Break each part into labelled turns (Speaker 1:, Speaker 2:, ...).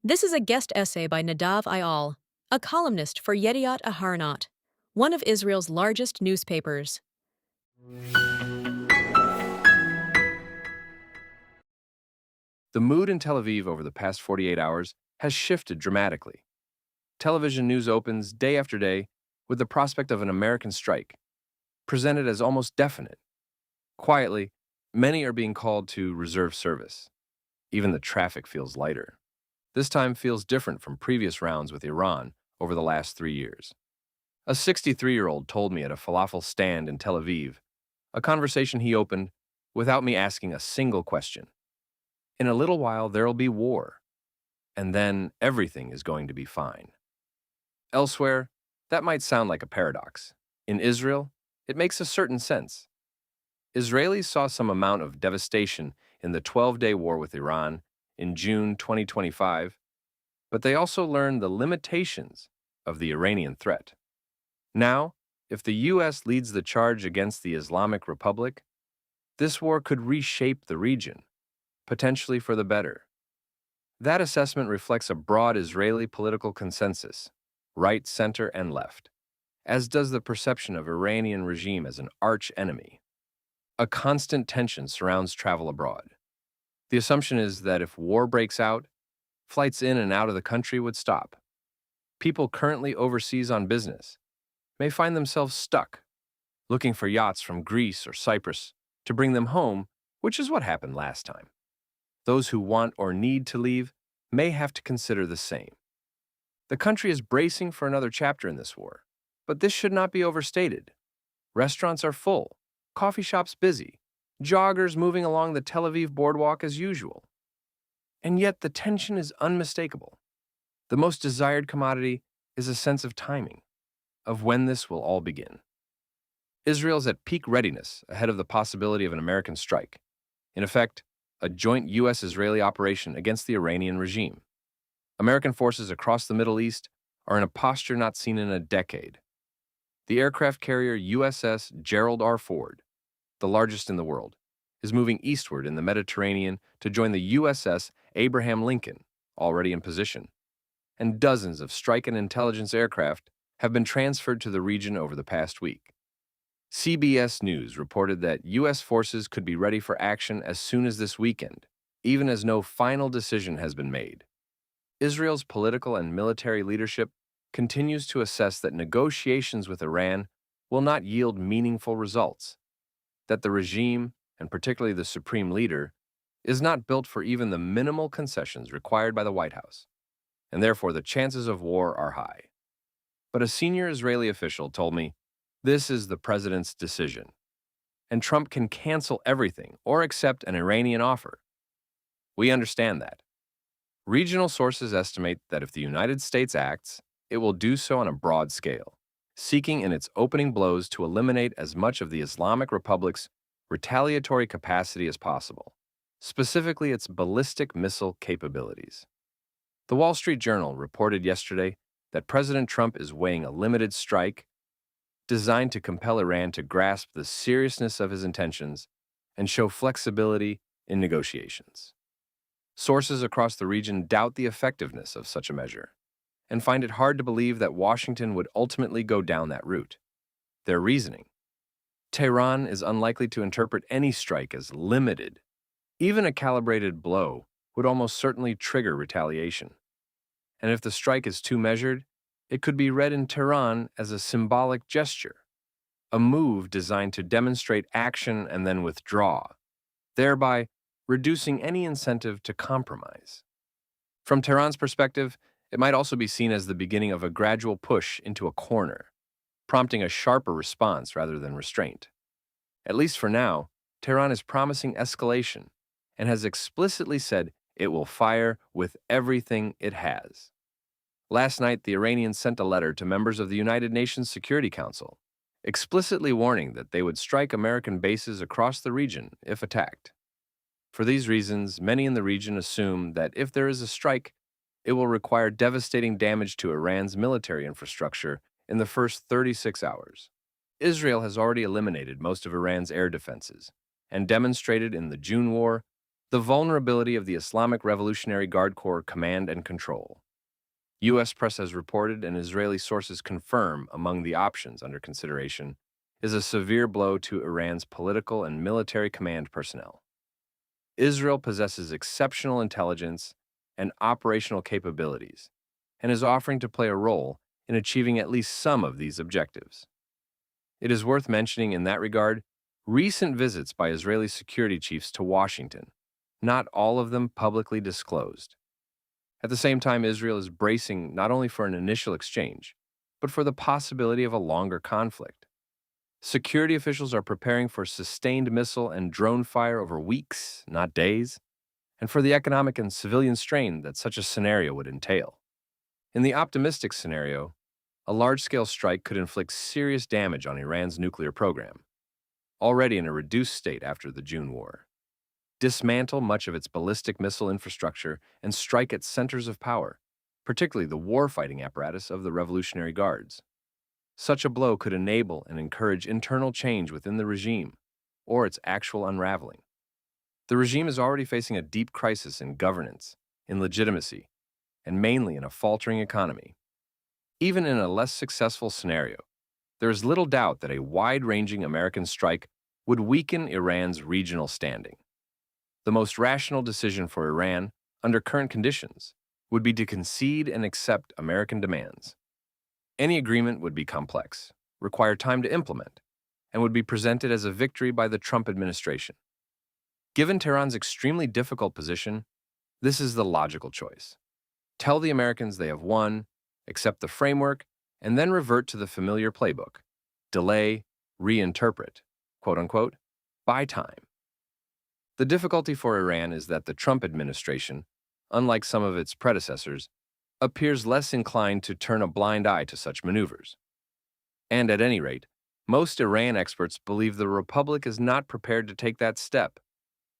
Speaker 1: This is a guest essay by Nadav Ayal, a columnist for Yediot Aharonot, one of Israel's largest newspapers.
Speaker 2: The mood in Tel Aviv over the past 48 hours has shifted dramatically. Television news opens day after day with the prospect of an American strike, presented as almost definite. Quietly, many are being called to reserve service. Even the traffic feels lighter. This time feels different from previous rounds with Iran over the last 3 years. A 63-year-old told me at a falafel stand in Tel Aviv, a conversation he opened without me asking a single question. In a little while, there'll be war, and then everything is going to be fine. Elsewhere, that might sound like a paradox. In Israel, it makes a certain sense. Israelis saw some amount of devastation in the 12-day war with Iran in June 2025, but they also learned the limitations of the Iranian threat. Now, if the U.S. leads the charge against the Islamic Republic, this war could reshape the region, potentially for the better. That assessment reflects a broad Israeli political consensus, right, center, and left, as does the perception of Iranian regime as an arch enemy. A constant tension surrounds travel abroad. The assumption is that if war breaks out, flights in and out of the country would stop. People currently overseas on business may find themselves stuck, looking for yachts from Greece or Cyprus to bring them home, which is what happened last time. Those who want or need to leave may have to consider the same. The country is bracing for another chapter in this war, but this should not be overstated. Restaurants are full, coffee shops busy, joggers moving along the Tel Aviv boardwalk as usual. And yet the tension is unmistakable. The most desired commodity is a sense of timing, of when this will all begin. Israel's at peak readiness ahead of the possibility of an American strike. In effect, a joint U.S.-Israeli operation against the Iranian regime. American forces across the Middle East are in a posture not seen in a decade. The aircraft carrier USS Gerald R. Ford, the largest in the world, is moving eastward in the Mediterranean to join the USS Abraham Lincoln, already in position. And dozens of strike and intelligence aircraft have been transferred to the region over the past week. CBS News reported that U.S. forces could be ready for action as soon as this weekend, even as no final decision has been made. Israel's political and military leadership continues to assess that negotiations with Iran will not yield meaningful results, that the regime, and particularly the supreme leader, is not built for even the minimal concessions required by the White House, and therefore the chances of war are high. But a senior Israeli official told me, this is the president's decision, and Trump can cancel everything or accept an Iranian offer. We understand that. Regional sources estimate that if the United States acts, it will do so on a broad scale, seeking in its opening blows to eliminate as much of the Islamic Republic's retaliatory capacity as possible, specifically its ballistic missile capabilities. The Wall Street Journal reported yesterday that President Trump is weighing a limited strike designed to compel Iran to grasp the seriousness of his intentions and show flexibility in negotiations. Sources across the region doubt the effectiveness of such a measure and find it hard to believe that Washington would ultimately go down that route. Their reasoning: Tehran is unlikely to interpret any strike as limited. Even a calibrated blow would almost certainly trigger retaliation. And if the strike is too measured, it could be read in Tehran as a symbolic gesture, a move designed to demonstrate action and then withdraw, thereby reducing any incentive to compromise. From Tehran's perspective, it might also be seen as the beginning of a gradual push into a corner, prompting a sharper response rather than restraint. At least for now, Tehran is promising escalation and has explicitly said it will fire with everything it has. Last night, the Iranians sent a letter to members of the United Nations Security Council, explicitly warning that they would strike American bases across the region if attacked. For these reasons, many in the region assume that if there is a strike, it will require devastating damage to Iran's military infrastructure in the first 36 hours. Israel has already eliminated most of Iran's air defenses and demonstrated in the June war The vulnerability of the Islamic Revolutionary Guard Corps command and control. U.S. press has reported and Israeli sources confirm among the options under consideration is a severe blow to Iran's political and military command personnel. Israel possesses exceptional intelligence and operational capabilities and is offering to play a role in achieving at least some of these objectives. It is worth mentioning in that regard recent visits by Israeli security chiefs to Washington, not all of them publicly disclosed. At the same time, Israel is bracing not only for an initial exchange, but for the possibility of a longer conflict. Security officials are preparing for sustained missile and drone fire over weeks, not days, and for the economic and civilian strain that such a scenario would entail. In the optimistic scenario, a large-scale strike could inflict serious damage on Iran's nuclear program, already in a reduced state after the June war, dismantle much of its ballistic missile infrastructure, and strike at centers of power, particularly the warfighting apparatus of the Revolutionary Guards. Such a blow could enable and encourage internal change within the regime, or its actual unraveling. The regime is already facing a deep crisis in governance, in legitimacy, and mainly in a faltering economy. Even in a less successful scenario, there is little doubt that a wide-ranging American strike would weaken Iran's regional standing. The most rational decision for Iran, under current conditions, would be to concede and accept American demands. Any agreement would be complex, require time to implement, and would be presented as a victory by the Trump administration. Given Tehran's extremely difficult position, this is the logical choice. Tell the Americans they have won, accept the framework, and then revert to the familiar playbook. Delay, reinterpret, quote-unquote, buy time. The difficulty for Iran is that the Trump administration, unlike some of its predecessors, appears less inclined to turn a blind eye to such maneuvers. And at any rate, most Iran experts believe the Republic is not prepared to take that step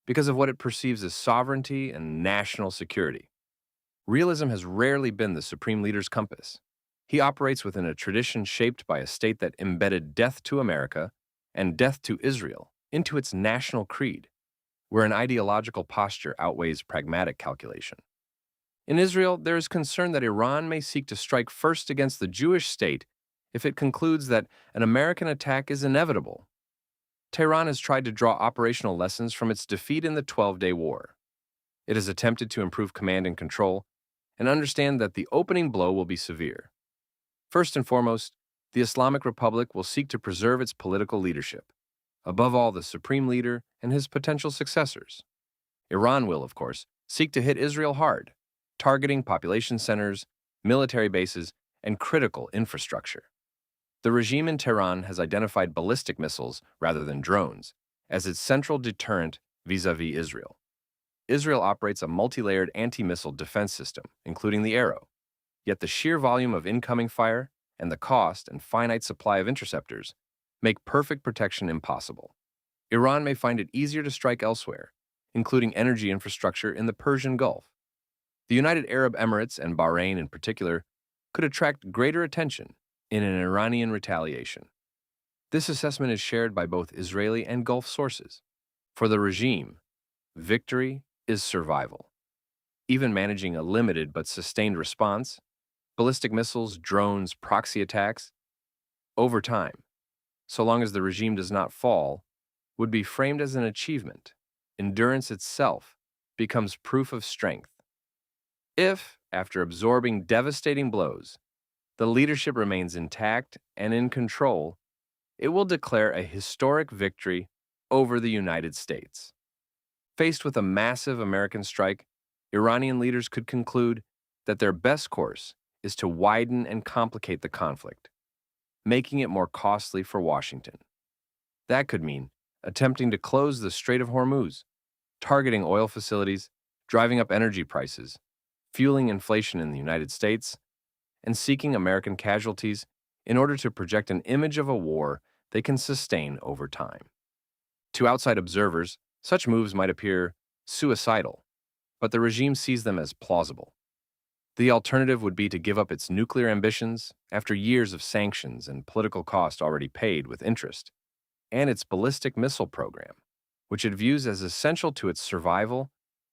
Speaker 2: because of what it perceives as sovereignty and national security. Realism has rarely been the supreme leader's compass. He operates within a tradition shaped by a state that embedded death to America and death to Israel into its national creed, where an ideological posture outweighs pragmatic calculation. In Israel, there is concern that Iran may seek to strike first against the Jewish state if it concludes that an American attack is inevitable. Tehran has tried to draw operational lessons from its defeat in the 12-Day War. It has attempted to improve command and control and understand that the opening blow will be severe. First and foremost, the Islamic Republic will seek to preserve its political leadership, above all the supreme leader and his potential successors. Iran will, of course, seek to hit Israel hard, targeting population centers, military bases, and critical infrastructure. The regime in Tehran has identified ballistic missiles, rather than drones, as its central deterrent vis-à-vis Israel. Israel operates a multi-layered anti-missile defense system, including the Arrow. Yet the sheer volume of incoming fire and the cost and finite supply of interceptors make perfect protection impossible. Iran may find it easier to strike elsewhere, including energy infrastructure in the Persian Gulf. The United Arab Emirates and Bahrain in particular could attract greater attention in an Iranian retaliation. This assessment is shared by both Israeli and Gulf sources. For the regime, victory is survival. Even managing a limited but sustained response, ballistic missiles, drones, proxy attacks, over time, so long as the regime does not fall, would be framed as an achievement. Endurance itself becomes proof of strength. If, after absorbing devastating blows, the leadership remains intact and in control, it will declare a historic victory over the United States. Faced with a massive American strike, Iranian leaders could conclude that their best course is to widen and complicate the conflict, making it more costly for Washington. That could mean attempting to close the Strait of Hormuz, targeting oil facilities, driving up energy prices, fueling inflation in the United States, and seeking American casualties in order to project an image of a war they can sustain over time. To outside observers, such moves might appear suicidal, but the regime sees them as plausible. The alternative would be to give up its nuclear ambitions after years of sanctions and political cost already paid with interest, and its ballistic missile program, which it views as essential to its survival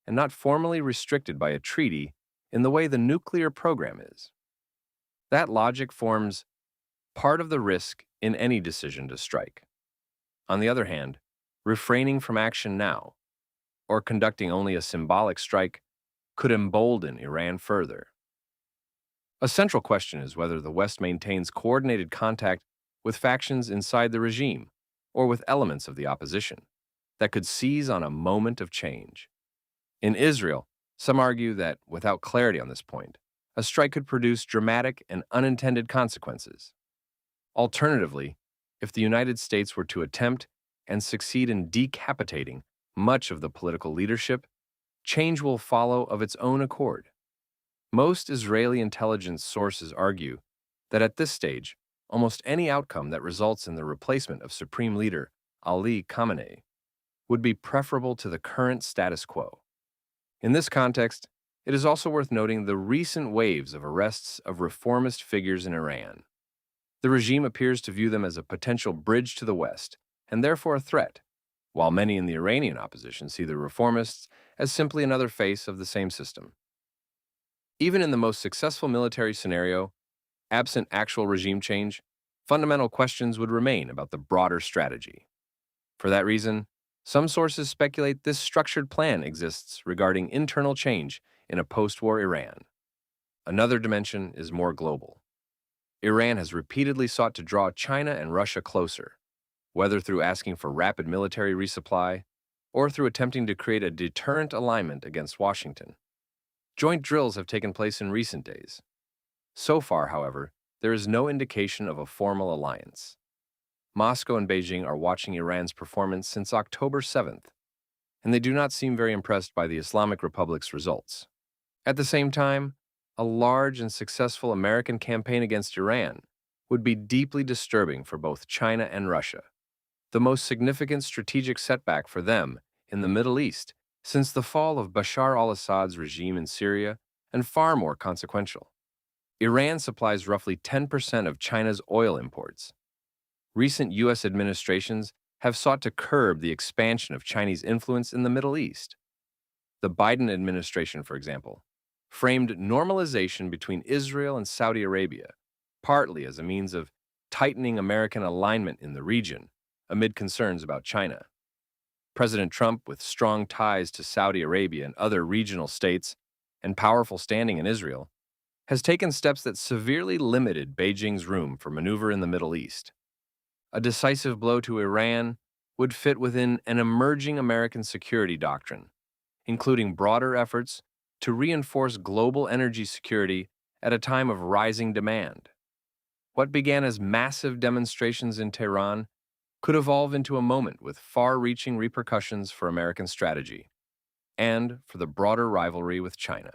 Speaker 2: and not formally restricted by a treaty in the way the nuclear program is. That logic forms part of the risk in any decision to strike. On the other hand, refraining from action now, or conducting only a symbolic strike, could embolden Iran further. A central question is whether the West maintains coordinated contact with factions inside the regime or with elements of the opposition that could seize on a moment of change. In Israel, some argue that, without clarity on this point, a strike could produce dramatic and unintended consequences. Alternatively, if the United States were to attempt and succeed in decapitating much of the political leadership, change will follow of its own accord. Most Israeli intelligence sources argue that at this stage, almost any outcome that results in the replacement of Supreme Leader Ali Khamenei would be preferable to the current status quo. In this context, it is also worth noting the recent waves of arrests of reformist figures in Iran. The regime appears to view them as a potential bridge to the West, and therefore a threat, while many in the Iranian opposition see the reformists as simply another face of the same system. Even in the most successful military scenario, absent actual regime change, fundamental questions would remain about the broader strategy. For that reason, some sources speculate this structured plan exists regarding internal change in a post-war Iran. Another dimension is more global. Iran has repeatedly sought to draw China and Russia closer, whether through asking for rapid military resupply or through attempting to create a deterrent alignment against Washington. Joint drills have taken place in recent days. So far, however, there is no indication of a formal alliance. Moscow and Beijing are watching Iran's performance since October 7th, and they do not seem very impressed by the Islamic Republic's results. At the same time, a large and successful American campaign against Iran would be deeply disturbing for both China and Russia, the most significant strategic setback for them in the Middle East since the fall of Bashar al-Assad's regime in Syria, and far more consequential. Iran supplies roughly 10% of China's oil imports. Recent U.S. administrations have sought to curb the expansion of Chinese influence in the Middle East. The Biden administration, for example, framed normalization between Israel and Saudi Arabia, partly as a means of tightening American alignment in the region amid concerns about China. President Trump, with strong ties to Saudi Arabia and other regional states and powerful standing in Israel, has taken steps that severely limited Beijing's room for maneuver in the Middle East. A decisive blow to Iran would fit within an emerging American security doctrine, including broader efforts to reinforce global energy security at a time of rising demand. What began as massive demonstrations in Tehran could evolve into a moment with far-reaching repercussions for American strategy and for the broader rivalry with China.